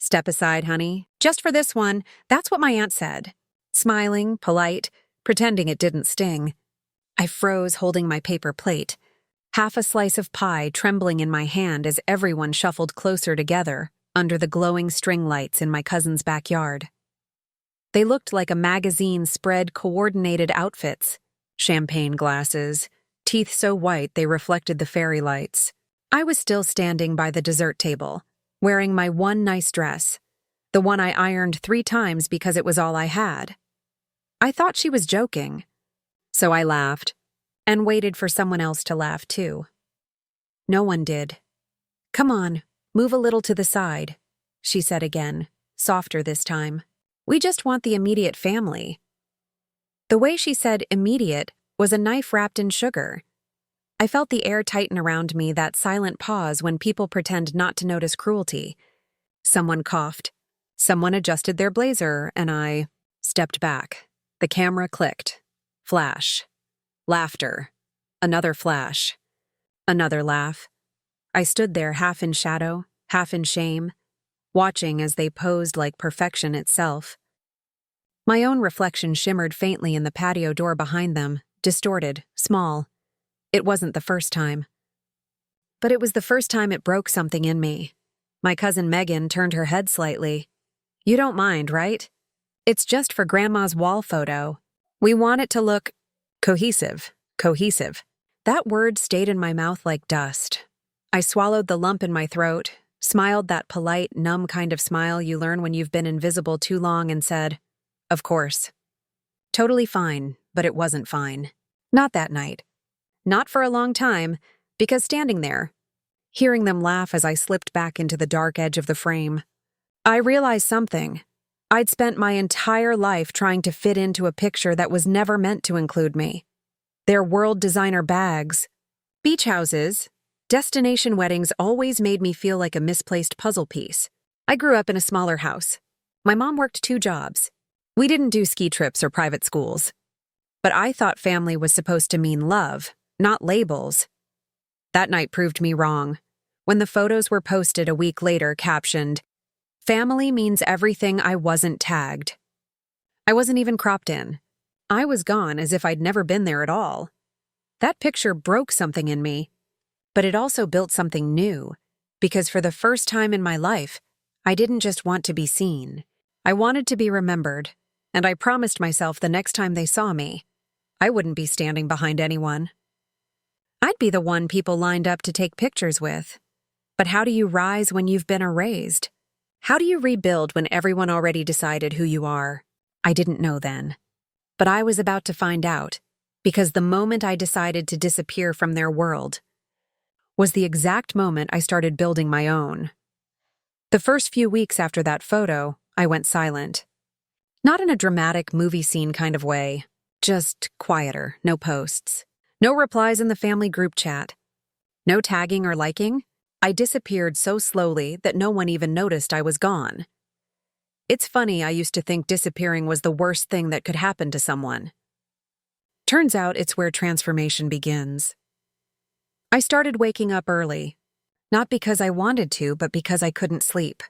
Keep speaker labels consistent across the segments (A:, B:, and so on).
A: Step aside, honey. Just for this one, that's what my aunt said. Smiling, polite, pretending it didn't sting. I froze holding my paper plate, half a slice of pie trembling in my hand as everyone shuffled closer together under the glowing string lights in my cousin's backyard. They looked like a magazine spread coordinated outfits, champagne glasses, teeth so white they reflected the fairy lights. I was still standing by the dessert table, wearing my one nice dress, the one I ironed 3 times because it was all I had. I thought she was joking, so I laughed and waited for someone else to laugh too. No one did. "Come on, move a little to the side," she said again, softer this time. "We just want the immediate family." The way she said immediate was a knife wrapped in sugar. I felt the air tighten around me, that silent pause when people pretend not to notice cruelty. Someone coughed. Someone adjusted their blazer, and I stepped back. The camera clicked. Flash. Laughter. Another flash. Another laugh. I stood there half in shadow, half in shame, watching as they posed like perfection itself. My own reflection shimmered faintly in the patio door behind them, distorted, small. It wasn't the first time. But it was the first time it broke something in me. My cousin Megan turned her head slightly. "You don't mind, right? It's just for Grandma's wall photo. We want it to look cohesive." That word stayed in my mouth like dust. I swallowed the lump in my throat, smiled that polite, numb kind of smile you learn when you've been invisible too long, and said, "Of course." Totally fine, but it wasn't fine. Not that night. Not for a long time, because standing there, hearing them laugh as I slipped back into the dark edge of the frame, I realized something. I'd spent my entire life trying to fit into a picture that was never meant to include me. Their world designer bags, beach houses, destination weddings always made me feel like a misplaced puzzle piece. I grew up in a smaller house. My mom worked 2 jobs. We didn't do ski trips or private schools. But I thought family was supposed to mean love, not labels. That night proved me wrong. When the photos were posted a week later, captioned, "Family means everything," I wasn't tagged. I wasn't even cropped in. I was gone as if I'd never been there at all. That picture broke something in me, but it also built something new, because for the first time in my life, I didn't just want to be seen. I wanted to be remembered, and I promised myself the next time they saw me, I wouldn't be standing behind anyone. I'd be the one people lined up to take pictures with. But how do you rise when you've been erased? How do you rebuild when everyone already decided who you are? I didn't know then. But I was about to find out, because the moment I decided to disappear from their world was the exact moment I started building my own. The first few weeks after that photo, I went silent. Not in a dramatic movie scene kind of way, just quieter, no posts. No replies in the family group chat. No tagging or liking. I disappeared so slowly that no one even noticed I was gone. It's funny, I used to think disappearing was the worst thing that could happen to someone. Turns out it's where transformation begins. I started waking up early, not because I wanted to, but because I couldn't sleep.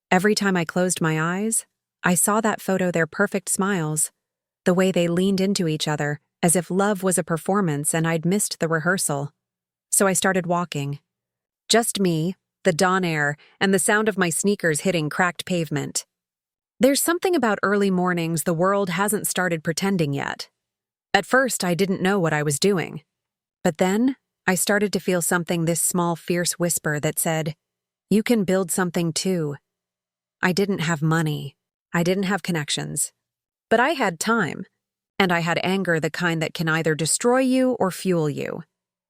A: Every time I closed my eyes, I saw that photo, their perfect smiles, the way they leaned into each other, as if love was a performance and I'd missed the rehearsal. So I started walking. Just me, the dawn air, and the sound of my sneakers hitting cracked pavement. There's something about early mornings the world hasn't started pretending yet. At first, I didn't know what I was doing. But then, I started to feel something, this small, fierce whisper that said, "You can build something too." I didn't have money. I didn't have connections. But I had time. And I had anger, the kind that can either destroy you or fuel you.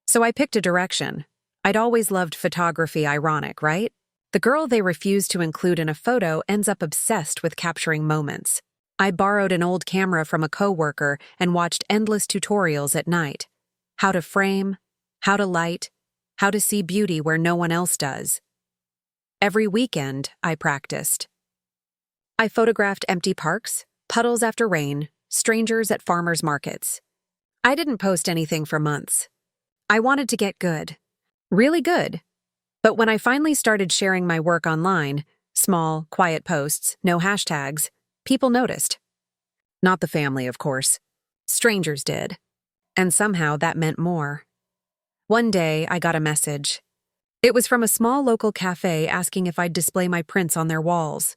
A: So I picked a direction. I'd always loved photography, ironic, right? The girl they refuse to include in a photo ends up obsessed with capturing moments. I borrowed an old camera from a coworker and watched endless tutorials at night. How to frame, how to light, how to see beauty where no one else does. Every weekend, I practiced. I photographed empty parks, puddles after rain, strangers at farmers' markets. I didn't post anything for months. I wanted to get good. Really good. But when I finally started sharing my work online, Small, quiet posts, no hashtags. People noticed. Not the family, of course. Strangers did. And somehow that meant more. One day, I got a message. It was from a small local cafe asking if I'd display my prints on their walls.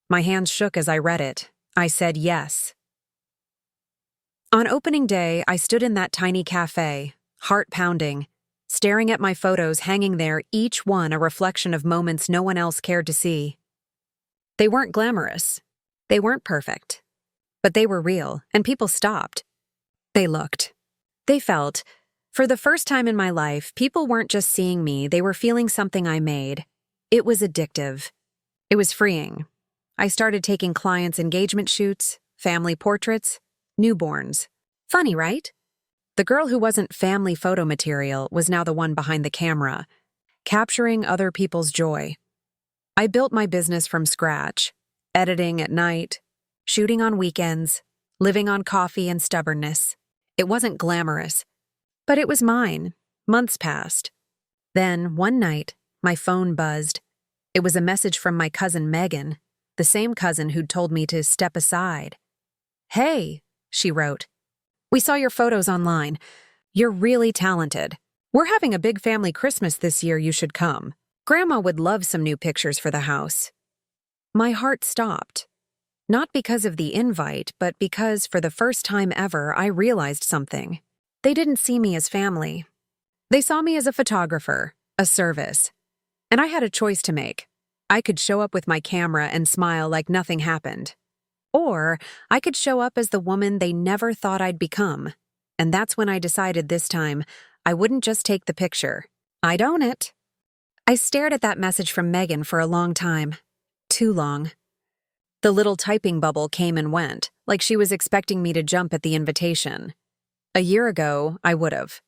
A: My hands shook as I read it. I said yes. On opening day, I stood in that tiny cafe, heart pounding, staring at my photos hanging there, each one a reflection of moments no one else cared to see. They weren't glamorous. They weren't perfect. But they were real, and people stopped. They looked. They felt. For the first time in my life, people weren't just seeing me, they were feeling something I made. It was addictive. It was freeing. I started taking clients' engagement shoots, family portraits, newborns. Funny, right? The girl who wasn't family photo material was now the one behind the camera, capturing other people's joy. I built my business from scratch, editing at night, shooting on weekends, living on coffee and stubbornness. It wasn't glamorous, but it was mine. Months passed. Then, one night, my phone buzzed. It was a message from my cousin Megan, the same cousin who'd told me to step aside. "Hey," she wrote. "We saw your photos online. You're really talented. We're having a big family Christmas this year, you should come. Grandma would love some new pictures for the house." My heart stopped. Not because of the invite, but because, for the first time ever, I realized something. They didn't see me as family. They saw me as a photographer, a service. And I had a choice to make. I could show up with my camera and smile like nothing happened. Or I could show up as the woman they never thought I'd become. And that's when I decided this time I wouldn't just take the picture. I'd own it. I stared at that message from Megan for a long time. Too long. The little typing bubble came and went, like she was expecting me to jump at the invitation. A year ago, I would have.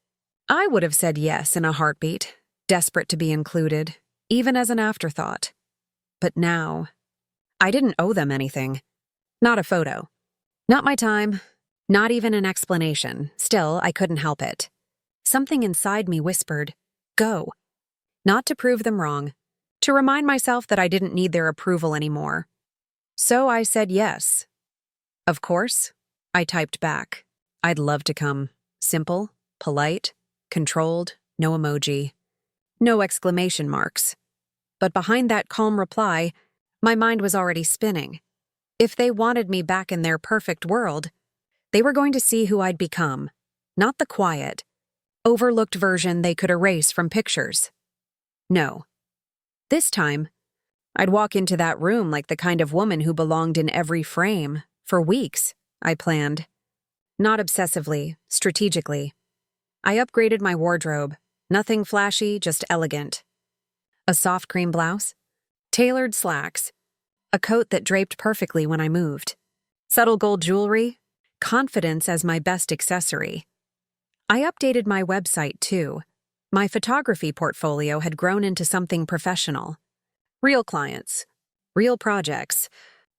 A: I would have said yes in a heartbeat, desperate to be included, even as an afterthought. But now, I didn't owe them anything. Not a photo. Not my time. Not even an explanation. Still, I couldn't help it. Something inside me whispered, "Go." Not to prove them wrong. To remind myself that I didn't need their approval anymore. So I said yes. Of course, I typed back. I'd love to come. Simple, polite, controlled, no emoji. No exclamation marks. But behind that calm reply, my mind was already spinning. If they wanted me back in their perfect world, they were going to see who I'd become, not the quiet, overlooked version they could erase from pictures. No. This time, I'd walk into that room like the kind of woman who belonged in every frame. For weeks, I planned. Not obsessively, strategically. I upgraded my wardrobe. Nothing flashy, just elegant. A soft cream blouse, tailored slacks, a coat that draped perfectly when I moved, subtle gold jewelry, confidence as my best accessory. I updated my website, too. My photography portfolio had grown into something professional. Real clients, real projects,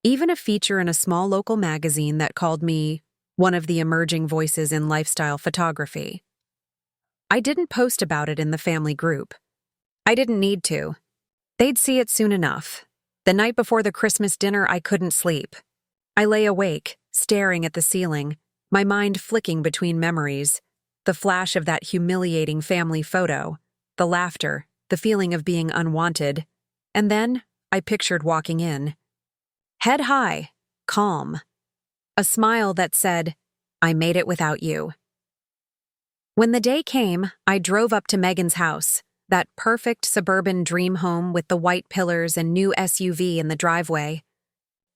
A: even a feature in a small local magazine that called me one of the emerging voices in lifestyle photography. I didn't post about it in the family group. I didn't need to. They'd see it soon enough. The night before the Christmas dinner, I couldn't sleep. I lay awake, staring at the ceiling, my mind flicking between memories, the flash of that humiliating family photo, the laughter, the feeling of being unwanted. And then I pictured walking in. Head high, calm. A smile that said, "I made it without you." When the day came, I drove up to Megan's house, that perfect suburban dream home with the white pillars and new SUV in the driveway.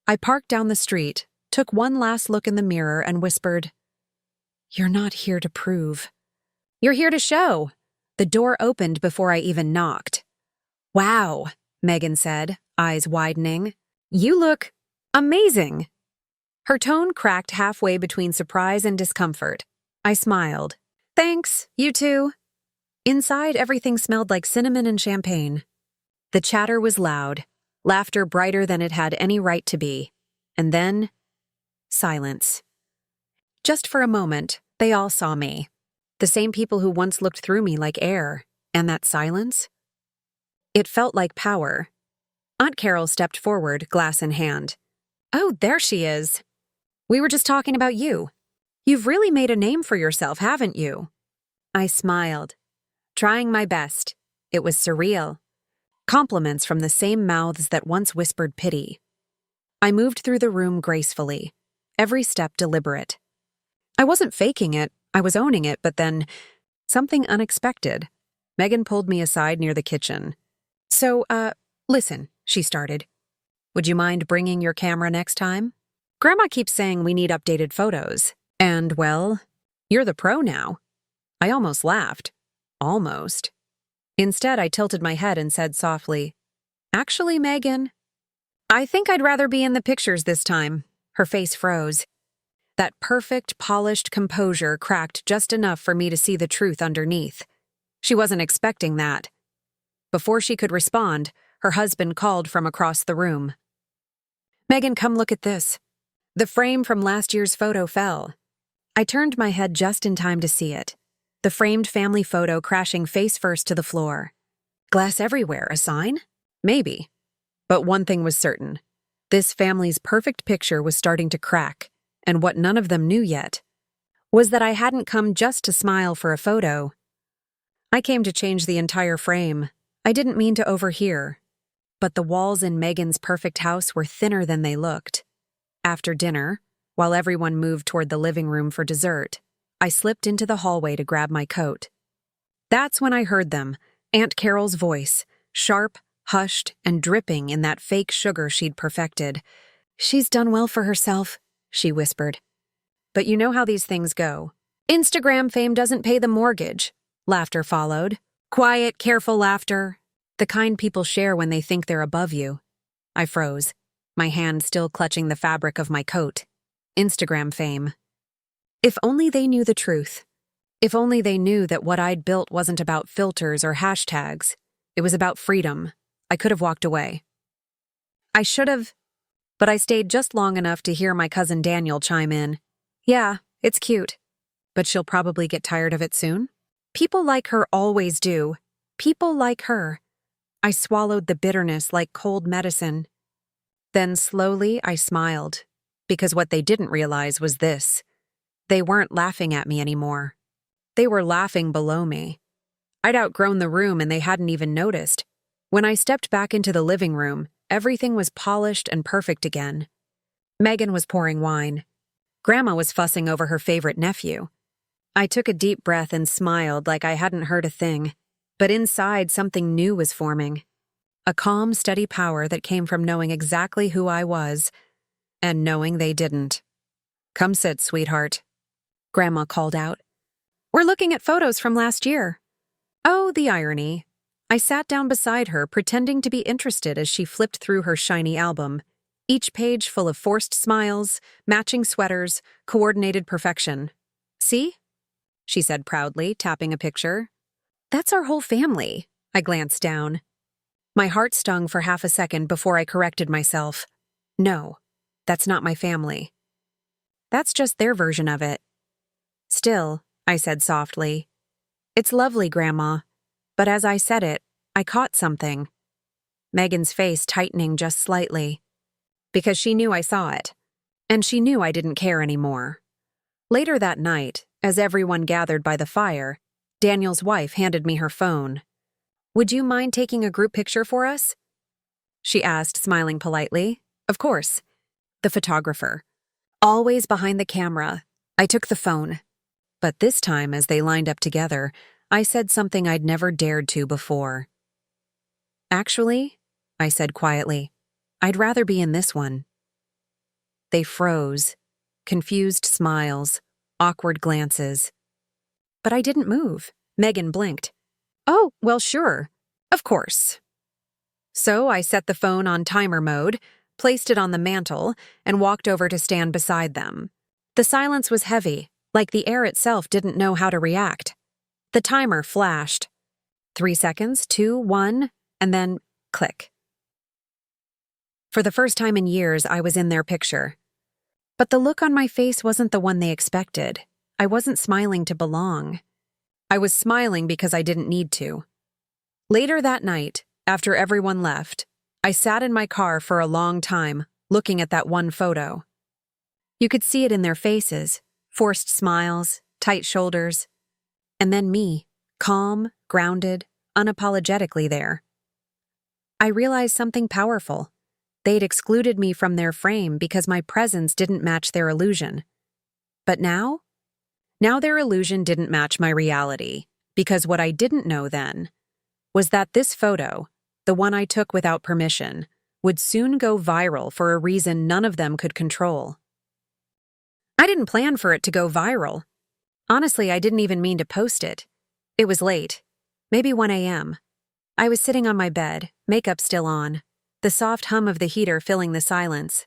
A: I parked down the street, took one last look in the mirror and whispered, "You're not here to prove. You're here to show." The door opened before I even knocked. "Wow," Megan said, eyes widening. "You look amazing." Her tone cracked halfway between surprise and discomfort. I smiled. "Thanks, you too." Inside, everything smelled like cinnamon and champagne. The chatter was loud, laughter brighter than it had any right to be. And then, silence. Just for a moment, they all saw me. The same people who once looked through me like air. And that silence? It felt like power. Aunt Carol stepped forward, glass in hand. "Oh, there she is. We were just talking about you. You've really made a name for yourself, haven't you?" I smiled, trying my best. It was surreal. Compliments from the same mouths that once whispered pity. I moved through the room gracefully, every step deliberate. I wasn't faking it, I was owning it, but then something unexpected. Megan pulled me aside near the kitchen. "So, listen," she started. "Would you mind bringing your camera next time? Grandma keeps saying we need updated photos. And, well, you're the pro now." I almost laughed. Almost. Instead, I tilted my head and said softly, "Actually, Megan, I think I'd rather be in the pictures this time." Her face froze. That perfect, polished composure cracked just enough for me to see the truth underneath. She wasn't expecting that. Before she could respond, her husband called from across the room. "Megan, come look at this." The frame from last year's photo fell. I turned my head just in time to see it. The framed family photo crashing face first to the floor. Glass everywhere, a sign? Maybe. But one thing was certain. This family's perfect picture was starting to crack, and what none of them knew yet was that I hadn't come just to smile for a photo. I came to change the entire frame. I didn't mean to overhear. But the walls in Megan's perfect house were thinner than they looked. After dinner, while everyone moved toward the living room for dessert, I slipped into the hallway to grab my coat. That's when I heard them, Aunt Carol's voice, sharp, hushed, and dripping in that fake sugar she'd perfected. "She's done well for herself," she whispered. "But you know how these things go. Instagram fame doesn't pay the mortgage." Laughter followed. Quiet, careful laughter. The kind people share when they think they're above you. I froze, my hand still clutching the fabric of my coat. Instagram fame. If only they knew the truth. If only they knew that what I'd built wasn't about filters or hashtags. It was about freedom. I could have walked away. I should have, but I stayed just long enough to hear my cousin Daniel chime in. "Yeah, it's cute, but she'll probably get tired of it soon." People like her always do. People like her. I swallowed the bitterness like cold medicine. Then slowly I smiled, because what they didn't realize was this. They weren't laughing at me anymore. They were laughing below me. I'd outgrown the room and they hadn't even noticed. When I stepped back into the living room, everything was polished and perfect again. Megan was pouring wine. Grandma was fussing over her favorite nephew. I took a deep breath and smiled like I hadn't heard a thing. But inside, something new was forming. A calm, steady power that came from knowing exactly who I was, and knowing they didn't. "Come sit, sweetheart," Grandma called out. "We're looking at photos from last year." Oh, the irony. I sat down beside her, pretending to be interested as she flipped through her shiny album, each page full of forced smiles, matching sweaters, coordinated perfection. "See?" she said proudly, tapping a picture. "That's our whole family." I glanced down. My heart stung for half a second before I corrected myself. "No, that's not my family. That's just their version of it." "Still," I said softly, "it's lovely, Grandma." But as I said it, I caught something. Megan's face tightening just slightly. Because she knew I saw it. And she knew I didn't care anymore. Later that night, as everyone gathered by the fire, Daniel's wife handed me her phone. "Would you mind taking a group picture for us?" she asked, smiling politely. Of course. The photographer. Always behind the camera. I took the phone. But this time, as they lined up together, I said something I'd never dared to before. "Actually," I said quietly, "I'd rather be in this one." They froze. Confused smiles. Awkward glances. But I didn't move. Megan blinked. "Oh, well, sure. Of course." So I set the phone on timer mode, placed it on the mantel, and walked over to stand beside them. The silence was heavy, like the air itself didn't know how to react. The timer flashed. 3 seconds, 2, 1, and then click. For the first time in years, I was in their picture. But the look on my face wasn't the one they expected. I wasn't smiling to belong. I was smiling because I didn't need to. Later that night, after everyone left, I sat in my car for a long time, looking at that one photo. You could see it in their faces, forced smiles, tight shoulders. And then me, calm, grounded, unapologetically there. I realized something powerful. They'd excluded me from their frame because my presence didn't match their illusion. But now? Now their illusion didn't match my reality, because what I didn't know then was that this photo, the one I took without permission, would soon go viral for a reason none of them could control. I didn't plan for it to go viral. Honestly, I didn't even mean to post it. It was late, maybe 1 a.m. I was sitting on my bed, makeup still on, the soft hum of the heater filling the silence.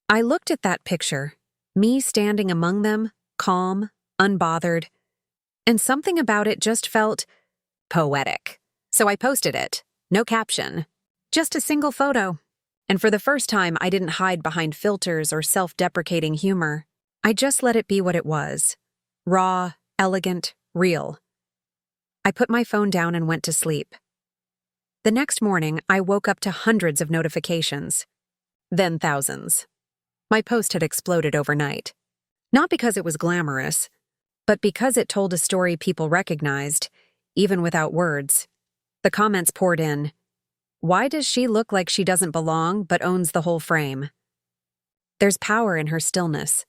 A: I looked at that picture, me standing among them, calm, unbothered, and something about it just felt poetic. So I posted it, no caption, just a single photo. And for the first time, I didn't hide behind filters or self-deprecating humor. I just let it be what it was. Raw, elegant, real. I put my phone down and went to sleep. The next morning, I woke up to hundreds of notifications. Then thousands. My post had exploded overnight. Not because it was glamorous, but because it told a story people recognized, even without words. The comments poured in. Why does she look like she doesn't belong but owns the whole frame? There's power in her stillness.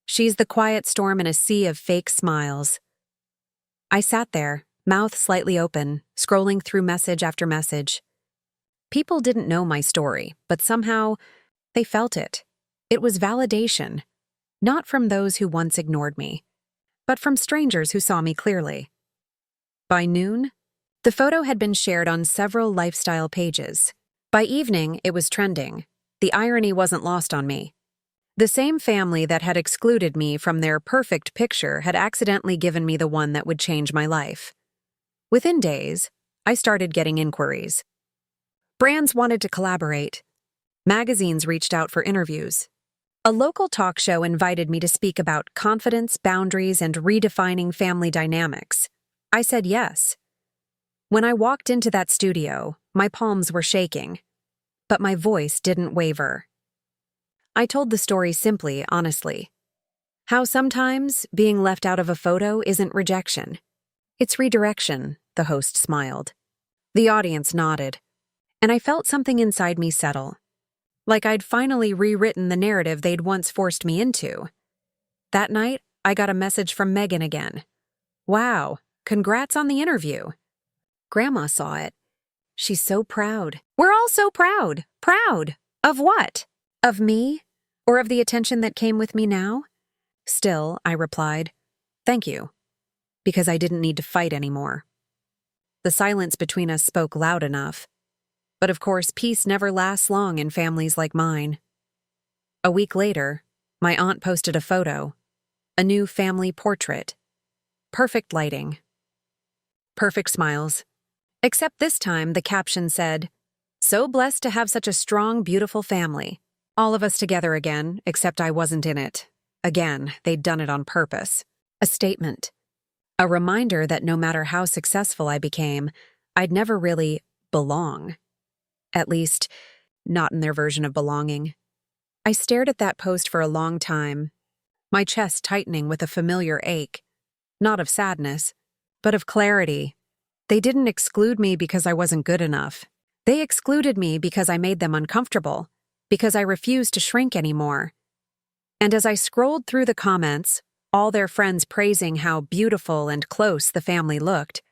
A: She's the quiet storm in a sea of fake smiles. I sat there, mouth slightly open, scrolling through message after message. People didn't know my story, but somehow they felt it. It was validation, not from those who once ignored me, but from strangers who saw me clearly. By noon, the photo had been shared on several lifestyle pages. By evening, it was trending. The irony wasn't lost on me. The same family that had excluded me from their perfect picture had accidentally given me the one that would change my life. Within days, I started getting inquiries. Brands wanted to collaborate. Magazines reached out for interviews. A local talk show invited me to speak about confidence, boundaries, and redefining family dynamics. I said yes. When I walked into that studio, my palms were shaking, but my voice didn't waver. I told the story simply, honestly. How sometimes being left out of a photo isn't rejection. It's redirection, the host smiled. The audience nodded, and I felt something inside me settle. Like I'd finally rewritten the narrative they'd once forced me into. That night, I got a message from Megan again. Wow, congrats on the interview. Grandma saw it. She's so proud. We're all so proud. Proud. Of what? Of me? Or of the attention that came with me now? Still, I replied, thank you. Because I didn't need to fight anymore. The silence between us spoke loud enough. But of course, peace never lasts long in families like mine. A week later, my aunt posted a photo. A new family portrait. Perfect lighting. Perfect smiles. Except this time, the caption said, so blessed to have such a strong, beautiful family. All of us together again, except I wasn't in it. Again, they'd done it on purpose. A statement. A reminder that no matter how successful I became, I'd never really belong. At least, not in their version of belonging. I stared at that post for a long time, my chest tightening with a familiar ache. Not of sadness, but of clarity. They didn't exclude me because I wasn't good enough. They excluded me because I made them uncomfortable, because I refused to shrink anymore. And as I scrolled through the comments, all their friends praising how beautiful and close the family looked,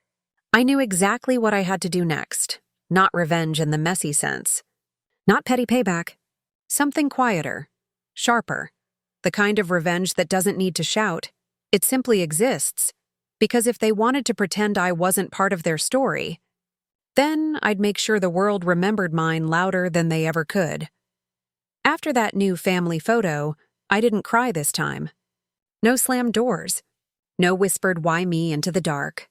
A: I knew exactly what I had to do next. Not revenge in the messy sense. Not petty payback. Something quieter, sharper. The kind of revenge that doesn't need to shout. It simply exists. Because if they wanted to pretend I wasn't part of their story, then I'd make sure the world remembered mine louder than they ever could. After that new family photo, I didn't cry this time. No slammed doors. No whispered why me into the dark.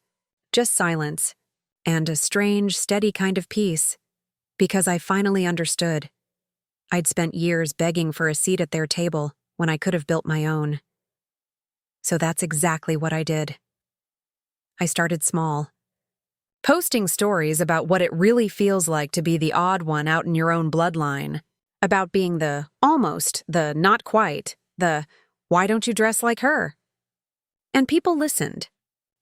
A: Just silence. And a strange, steady kind of peace. Because I finally understood. I'd spent years begging for a seat at their table when I could have built my own. So that's exactly what I did. I started small. Posting stories about what it really feels like to be the odd one out in your own bloodline. About being the almost, the not quite, the why don't you dress like her? And people listened.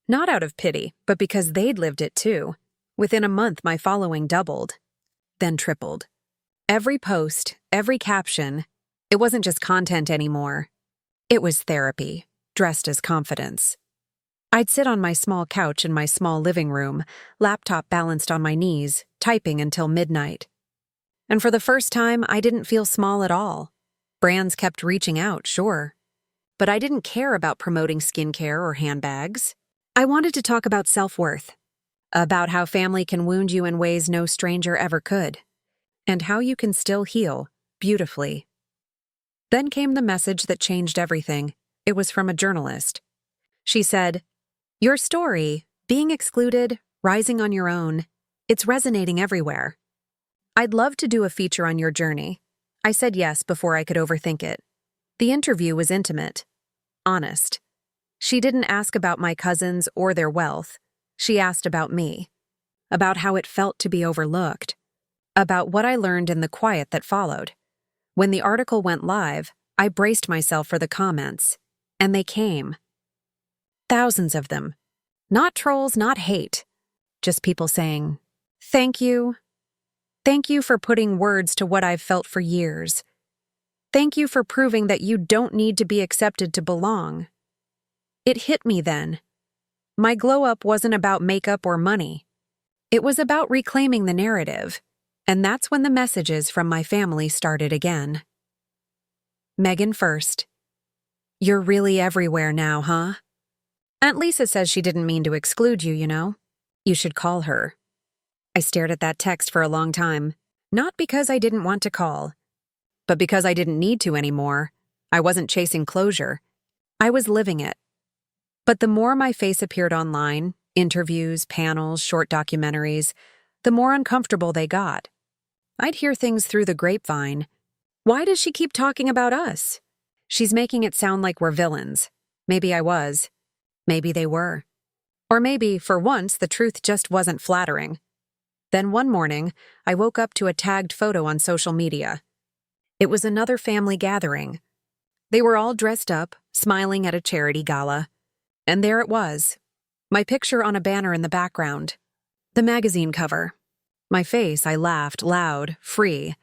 A: Not out of pity, but because they'd lived it too. Within a month, my following doubled, then tripled. Every post, every caption, it wasn't just content anymore. It was therapy, dressed as confidence. I'd sit on my small couch in my small living room, laptop balanced on my knees, typing until midnight. And for the first time, I didn't feel small at all. Brands kept reaching out, sure. But I didn't care about promoting skincare or handbags. I wanted to talk about self-worth, about how family can wound you in ways no stranger ever could, and how you can still heal beautifully. Then came the message that changed everything. It was from a journalist. She said, "Your story, being excluded, rising on your own, it's resonating everywhere. I'd love to do a feature on your journey." I said yes before I could overthink it. The interview was intimate, honest. She didn't ask about my cousins or their wealth. She asked about me, about how it felt to be overlooked, about what I learned in the quiet that followed. When the article went live, I braced myself for the comments, and they came. Thousands of them. Not trolls, not hate. Just people saying, "Thank you. Thank you for putting words to what I've felt for years. Thank you for proving that you don't need to be accepted to belong." It hit me then. My glow-up wasn't about makeup or money. It was about reclaiming the narrative, and that's when the messages from my family started again. Megan first. "You're really everywhere now, huh? Aunt Lisa says she didn't mean to exclude you, you know. You should call her." I stared at that text for a long time, not because I didn't want to call, but because I didn't need to anymore. I wasn't chasing closure. I was living it. But the more my face appeared online, interviews, panels, short documentaries, the more uncomfortable they got. I'd hear things through the grapevine. "Why does she keep talking about us? She's making it sound like we're villains." Maybe I was. Maybe they were. Or maybe, for once, the truth just wasn't flattering. Then one morning, I woke up to a tagged photo on social media. It was another family gathering. They were all dressed up, smiling at a charity gala. And there it was, my picture on a banner in the background. The magazine cover. My face, I laughed, loud, free.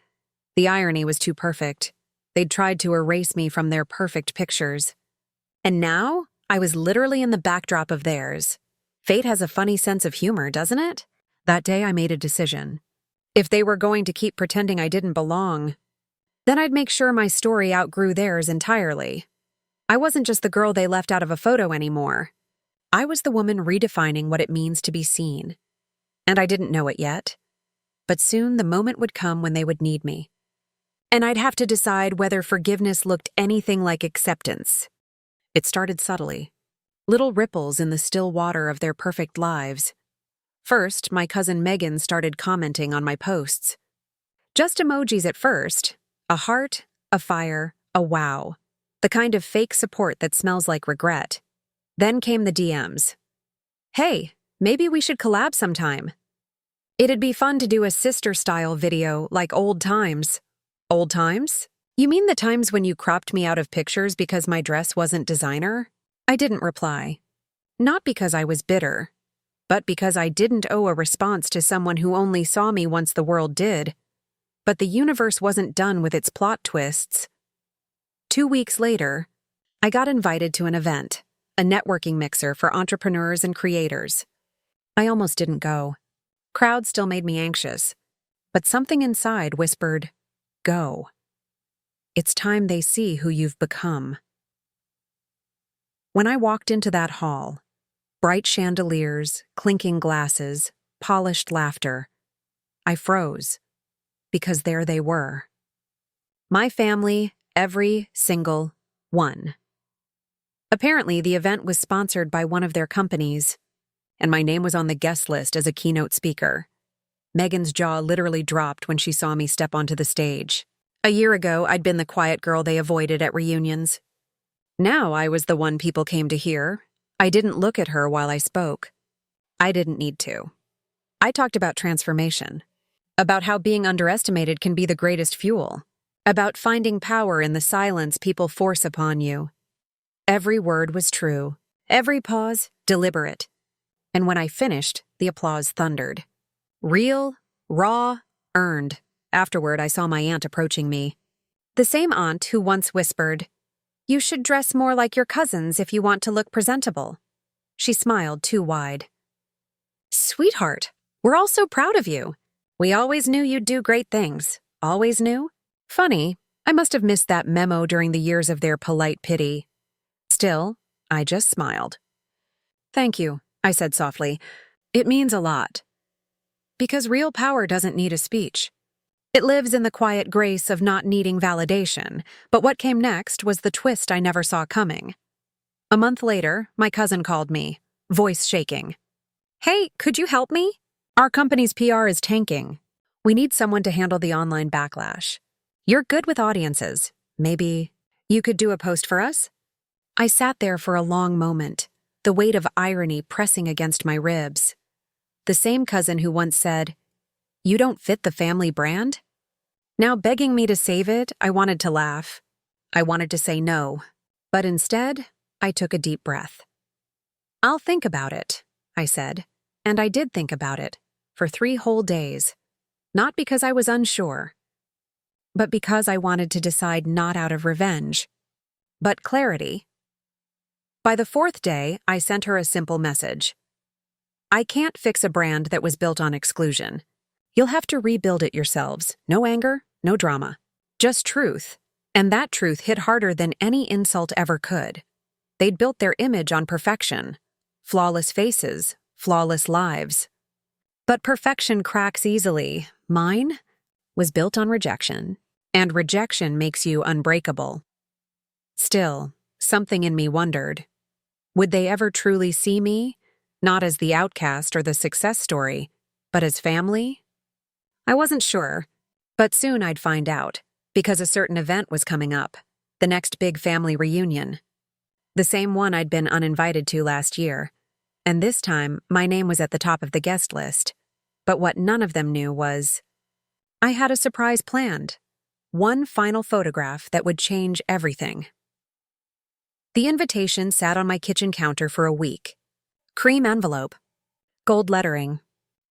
A: The irony was too perfect. They'd tried to erase me from their perfect pictures. And now, I was literally in the backdrop of theirs. Fate has a funny sense of humor, doesn't it? That day I made a decision. If they were going to keep pretending I didn't belong, then I'd make sure my story outgrew theirs entirely. I wasn't just the girl they left out of a photo anymore. I was the woman redefining what it means to be seen. And I didn't know it yet. But soon the moment would come when they would need me. And I'd have to decide whether forgiveness looked anything like acceptance. It started subtly. Little ripples in the still water of their perfect lives. First, my cousin Megan started commenting on my posts. Just emojis at first. A heart, a fire, a wow. The kind of fake support that smells like regret. Then came the DMs. "Hey, maybe we should collab sometime. It'd be fun to do a sister-style video like old times." Old times? You mean the times when you cropped me out of pictures because my dress wasn't designer? I didn't reply. Not because I was bitter, but because I didn't owe a response to someone who only saw me once the world did. But the universe wasn't done with its plot twists. 2 weeks later, I got invited to an event, a networking mixer for entrepreneurs and creators. I almost didn't go. Crowds still made me anxious, but something inside whispered, "Go. It's time they see who you've become." When I walked into that hall, bright chandeliers, clinking glasses, polished laughter, I froze, because there they were. My family, every single one. Apparently, the event was sponsored by one of their companies, and my name was on the guest list as a keynote speaker. Megan's jaw literally dropped when she saw me step onto the stage. A year ago, I'd been the quiet girl they avoided at reunions. Now I was the one people came to hear. I didn't look at her while I spoke. I didn't need to. I talked about transformation, about how being underestimated can be the greatest fuel, about finding power in the silence people force upon you. Every word was true, every pause deliberate. And when I finished, the applause thundered. Real, raw, earned. Afterward, I saw my aunt approaching me. The same aunt who once whispered, "You should dress more like your cousins if you want to look presentable." She smiled too wide. "Sweetheart, we're all so proud of you. We always knew you'd do great things. Always knew?" Funny, I must have missed that memo during the years of their polite pity. Still, I just smiled. "Thank you," I said softly. "It means a lot." Because real power doesn't need a speech. It lives in the quiet grace of not needing validation, but what came next was the twist I never saw coming. A month later, my cousin called me, voice shaking. "Hey, could you help me? Our company's PR is tanking. We need someone to handle the online backlash. You're good with audiences. Maybe you could do a post for us?" I sat there for a long moment, the weight of irony pressing against my ribs. The same cousin who once said, "You don't fit the family brand?" Now begging me to save it, I wanted to laugh. I wanted to say no, but instead, I took a deep breath. "I'll think about it," I said, and I did think about it, for 3 whole days. Not because I was unsure, but because I wanted to decide not out of revenge, but clarity. By the 4th day, I sent her a simple message. "I can't fix a brand that was built on exclusion. You'll have to rebuild it yourselves. No anger, no drama. Just truth." And that truth hit harder than any insult ever could. They'd built their image on perfection. Flawless faces, flawless lives. But perfection cracks easily. Mine was built on rejection. And rejection makes you unbreakable. Still, something in me wondered. Would they ever truly see me? Not as the outcast or the success story, but as family? I wasn't sure, but soon I'd find out, because a certain event was coming up, the next big family reunion. The same one I'd been uninvited to last year, and this time my name was at the top of the guest list. But what none of them knew was, I had a surprise planned, one final photograph that would change everything. The invitation sat on my kitchen counter for a week. Cream envelope, gold lettering,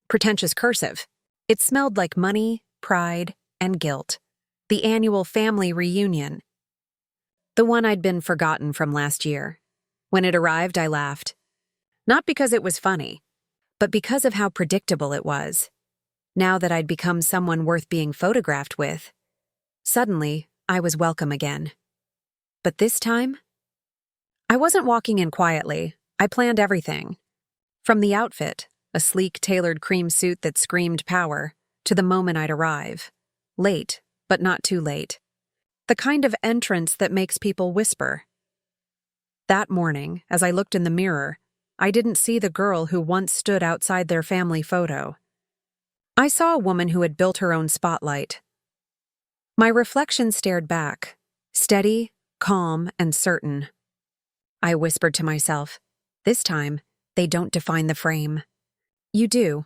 A: pretentious cursive. It smelled like money, pride, and guilt. The annual family reunion. The one I'd been forgotten from last year. When it arrived, I laughed. Not because it was funny, but because of how predictable it was. Now that I'd become someone worth being photographed with, suddenly I was welcome again. But this time, I wasn't walking in quietly. I planned everything. From the outfit, a sleek, tailored cream suit that screamed power, to the moment I'd arrive. Late, but not too late. The kind of entrance that makes people whisper. That morning, as I looked in the mirror, I didn't see the girl who once stood outside their family photo. I saw a woman who had built her own spotlight. My reflection stared back, steady, calm, and certain. I whispered to myself, this time, they don't define the frame. You do.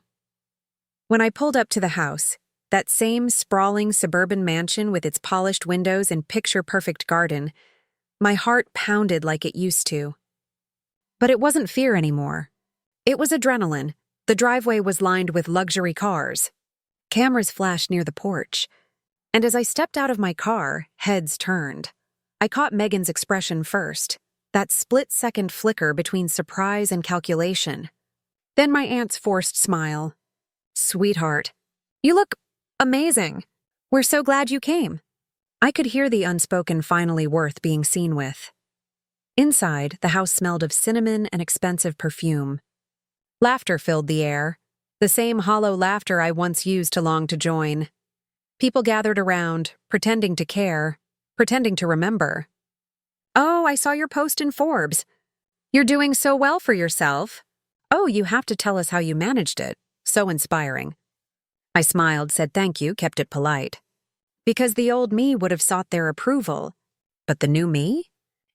A: When I pulled up to the house, that same sprawling suburban mansion with its polished windows and picture-perfect garden, my heart pounded like it used to. But it wasn't fear anymore. It was adrenaline. The driveway was lined with luxury cars. Cameras flashed near the porch. And as I stepped out of my car, heads turned. I caught Megan's expression first, that split-second flicker between surprise and calculation. Then my aunt's forced smile. Sweetheart, you look amazing. We're so glad you came. I could hear the unspoken finally worth being seen with. Inside, the house smelled of cinnamon and expensive perfume. Laughter filled the air, the same hollow laughter I once used to long to join. People gathered around, pretending to care, pretending to remember. Oh, I saw your post in Forbes. You're doing so well for yourself. Oh, you have to tell us how you managed it. So inspiring. I smiled, said thank you, kept it polite. Because the old me would have sought their approval. But the new me?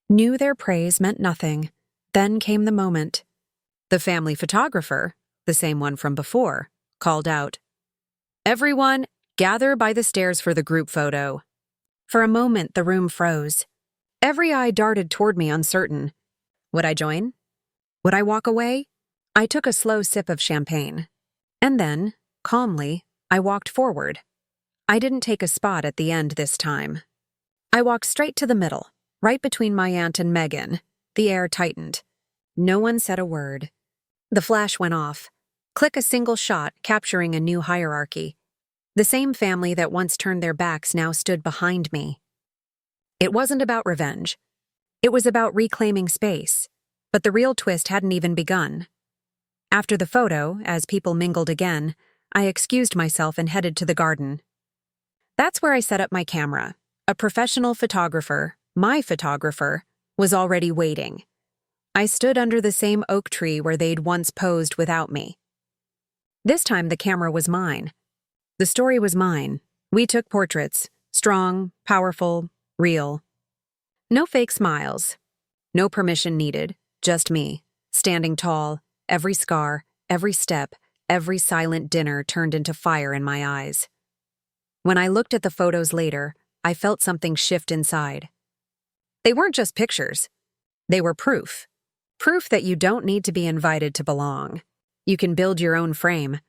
A: Knew their praise meant nothing. Then came the moment. The family photographer, the same one from before, called out, "Everyone, gather by the stairs for the group photo." For a moment, the room froze. Every eye darted toward me, uncertain. Would I join? Would I walk away? I took a slow sip of champagne. And then, calmly, I walked forward. I didn't take a spot at the end this time. I walked straight to the middle, right between my aunt and Megan. The air tightened. No one said a word. The flash went off. Click a single shot, capturing a new hierarchy. The same family that once turned their backs now stood behind me. It wasn't about revenge. It was about reclaiming space. But the real twist hadn't even begun. After the photo, as people mingled again, I excused myself and headed to the garden. That's where I set up my camera. A professional photographer, my photographer, was already waiting. I stood under the same oak tree where they'd once posed without me. This time the camera was mine. The story was mine. We took portraits. Strong, powerful, real. No fake smiles. No permission needed. Just me, standing tall, every scar, every step, every silent dinner turned into fire in my eyes. When I looked at the photos later, I felt something shift inside. They weren't just pictures. They were proof. Proof that you don't need to be invited to belong. You can build your own frame.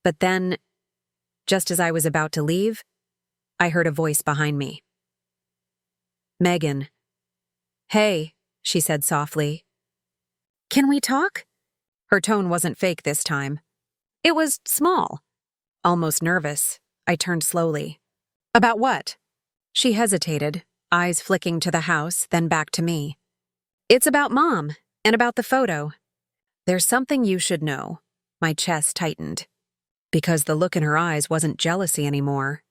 A: But then, just as I was about to leave, I heard a voice behind me. "Megan." "Hey," she said softly. "Can we talk?" Her tone wasn't fake this time. It was small, almost nervous. I turned slowly. "About what?" She hesitated, eyes flicking to the house, then back to me. "It's about Mom, and about the photo. There's something you should know." My chest tightened. Because the look in her eyes wasn't jealousy anymore.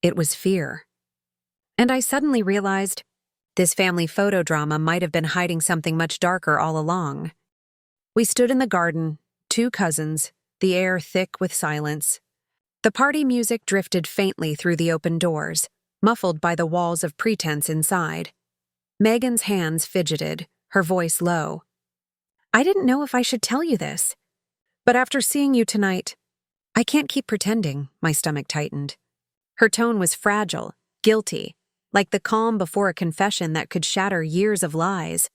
A: It was fear. And I suddenly realized this family photo drama might have been hiding something much darker all along. We stood in the garden, two cousins, the air thick with silence. The party music drifted faintly through the open doors, muffled by the walls of pretense inside. Megan's hands fidgeted, her voice low. "I didn't know if I should tell you this. But after seeing you tonight, I can't keep pretending." My stomach tightened. Her tone was fragile, guilty, like the calm before a confession that could shatter years of lies.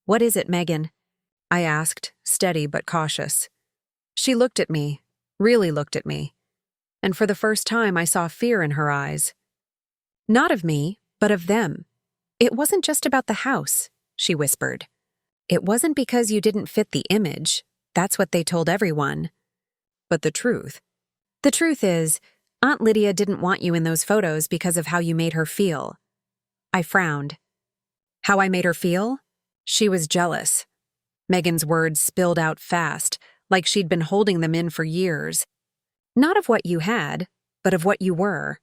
A: "What is it, Megan?" I asked, steady but cautious. She looked at me, really looked at me, and for the first time I saw fear in her eyes. "Not of me, but of them. It wasn't just about the house," she whispered. "It wasn't because you didn't fit the image. That's what they told everyone. But the truth. The truth is, Aunt Lydia didn't want you in those photos because of how you made her feel." I frowned. How I made her feel? She was jealous. Megan's words spilled out fast, like she'd been holding them in for years. "Not of what you had, but of what you were.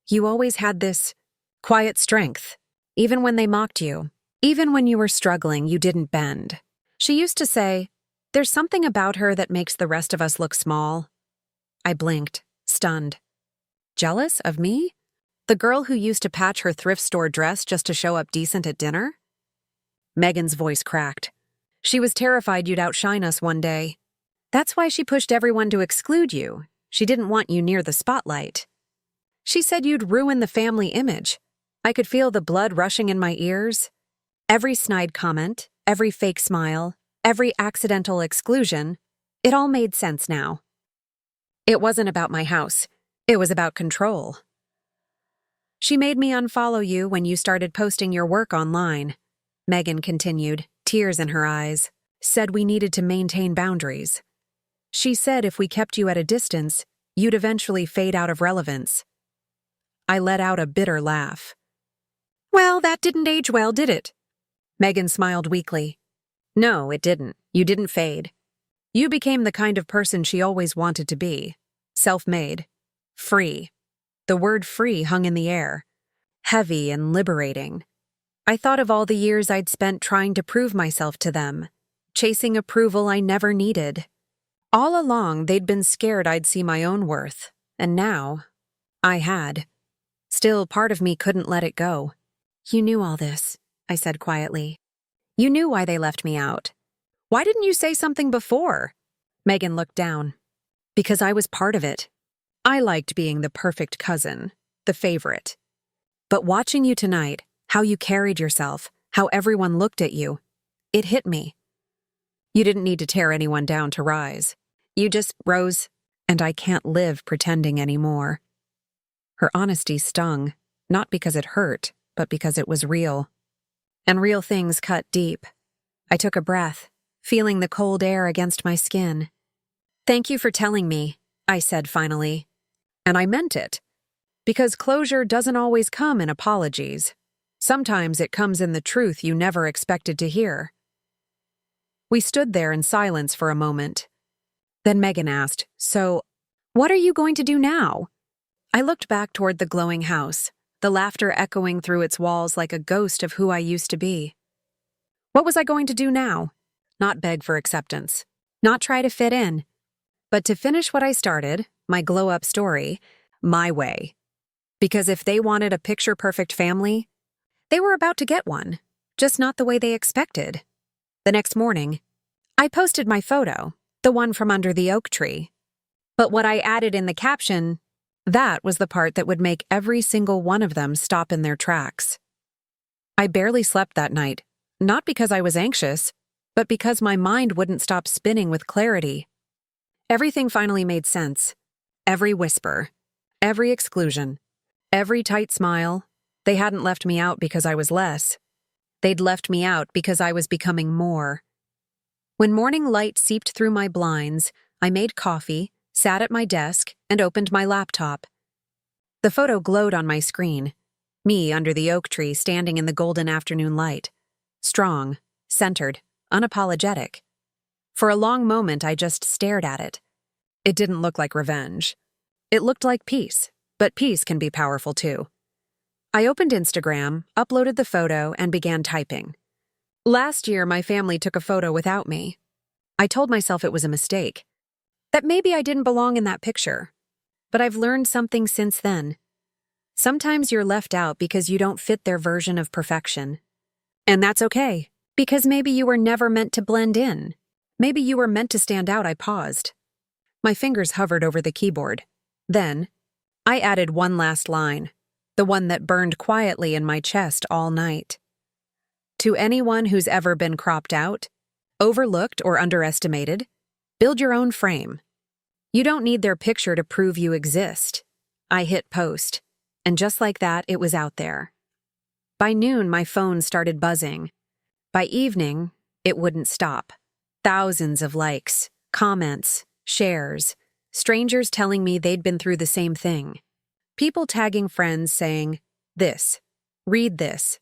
A: You always had this quiet strength. Even when they mocked you, even when you were struggling, you didn't bend. She used to say, 'There's something about her that makes the rest of us look small.'" I blinked, stunned. Jealous of me? The girl who used to patch her thrift store dress just to show up decent at dinner? Megan's voice cracked. "She was terrified you'd outshine us one day. That's why she pushed everyone to exclude you. She didn't want you near the spotlight. She said you'd ruin the family image." I could feel the blood rushing in my ears. Every snide comment, every fake smile, every accidental exclusion, it all made sense now. It wasn't about my house. It was about control. "She made me unfollow you when you started posting your work online," Megan continued, tears in her eyes. "Said we needed to maintain boundaries. She said if we kept you at a distance, you'd eventually fade out of relevance." I let out a bitter laugh. "Well, that didn't age well, did it?" Megan smiled weakly. "No, it didn't. You didn't fade. You became the kind of person she always wanted to be. Self-made. Free." The word free hung in the air. Heavy and liberating. I thought of all the years I'd spent trying to prove myself to them, chasing approval I never needed. All along, they'd been scared I'd see my own worth, and now, I had. Still, part of me couldn't let it go. "You knew all this," I said quietly. "You knew why they left me out. Why didn't you say something before?" Megan looked down. because I was part of it. I liked being the perfect cousin, the favorite. But watching you tonight, how you carried yourself, how everyone looked at you, it hit me. You didn't need to tear anyone down to rise. You just rose, and I can't live pretending anymore. Her honesty stung, not because it hurt, but because it was real. And real things cut deep. I took a breath, feeling the cold air against my skin. "Thank you for telling me," I said finally. And I meant it. Because closure doesn't always come in apologies. Sometimes it comes in the truth you never expected to hear. We stood there in silence for a moment. Then Megan asked, "So, what are you going to do now?" I looked back toward the glowing house, the laughter echoing through its walls like a ghost of who I used to be. What was I going to do now? Not beg for acceptance, not try to fit in, but to finish what I started, my glow-up story, my way. Because if they wanted a picture-perfect family, they were about to get one, just not the way they expected. The next morning, I posted my photo, the one from under the oak tree. But what I added in the caption, that was the part that would make every single one of them stop in their tracks. I barely slept that night, not because I was anxious, but because my mind wouldn't stop spinning with clarity. Everything finally made sense. Every whisper, every exclusion, every tight smile. They hadn't left me out because I was less. They'd left me out because I was becoming more. When morning light seeped through my blinds, I made coffee, sat at my desk, and opened my laptop. The photo glowed on my screen, me under the oak tree standing in the golden afternoon light. Strong, centered, unapologetic. For a long moment, I just stared at it. It didn't look like revenge. It looked like peace, but peace can be powerful too. I opened Instagram, uploaded the photo, and began typing. Last year, my family took a photo without me. I told myself it was a mistake, that maybe I didn't belong in that picture. But I've learned something since then. Sometimes you're left out because you don't fit their version of perfection. And that's okay, because maybe you were never meant to blend in. Maybe you were meant to stand out. I paused. My fingers hovered over the keyboard. Then, I added one last line, the one that burned quietly in my chest all night. To anyone who's ever been cropped out, overlooked, or underestimated, build your own frame. You don't need their picture to prove you exist. I hit post, and just like that, it was out there. By noon, my phone started buzzing. By evening, it wouldn't stop. Thousands of likes, comments, shares, strangers telling me they'd been through the same thing. People tagging friends saying, "This, read this."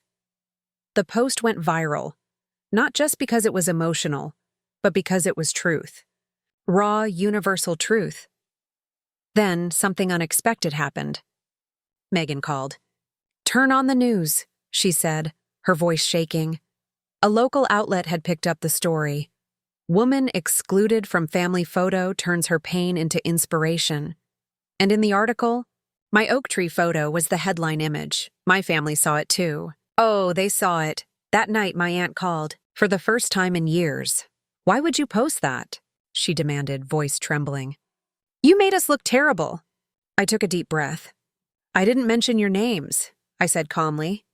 A: The post went viral, not just because it was emotional, but because it was truth. Raw, universal truth. Then something unexpected happened. Megan called. "Turn on the news," she said, her voice shaking. A local outlet had picked up the story. Woman excluded from family photo turns her pain into inspiration. And in the article, my oak tree photo was the headline image. My family saw it too. Oh, they saw it. That night my aunt called, for the first time in years. "Why would you post that?" she demanded, voice trembling. "You made us look terrible." I took a deep breath. "I didn't mention your names," I said calmly.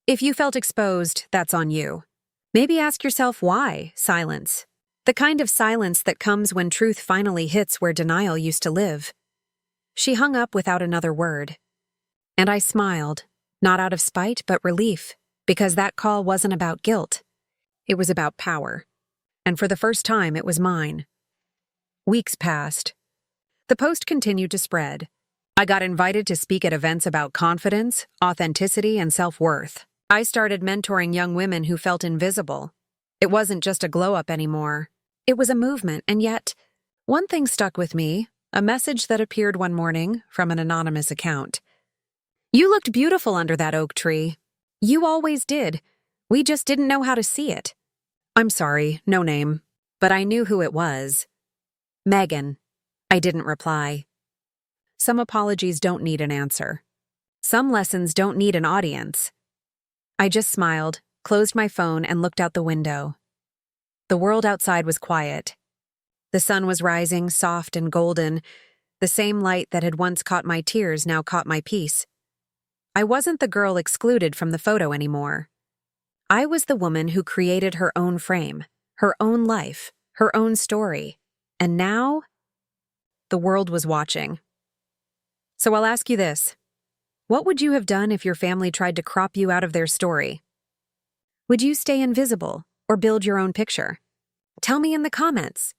A: "If you felt exposed, that's on you. Maybe ask yourself why. Silence. The kind of silence that comes when truth finally hits where denial used to live." She hung up without another word. And I smiled, not out of spite, but relief, because that call wasn't about guilt. It was about power. And for the first time, it was mine. Weeks passed. The post continued to spread. I got invited to speak at events about confidence, authenticity, and self-worth. I started mentoring young women who felt invisible. It wasn't just a glow-up anymore. It was a movement, and yet, one thing stuck with me, a message that appeared one morning from an anonymous account. "You looked beautiful under that oak tree. You always did. We just didn't know how to see it." I'm sorry, no name, but I knew who it was. Megan. I didn't reply. Some apologies don't need an answer. Some lessons don't need an audience. I just smiled, closed my phone, and looked out the window. The world outside was quiet. The sun was rising, soft and golden. The same light that had once caught my tears now caught my peace. I wasn't the girl excluded from the photo anymore. I was the woman who created her own frame, her own life, her own story. And now, the world was watching. So I'll ask you this. What would you have done if your family tried to crop you out of their story? Would you stay invisible or build your own picture? Tell me in the comments.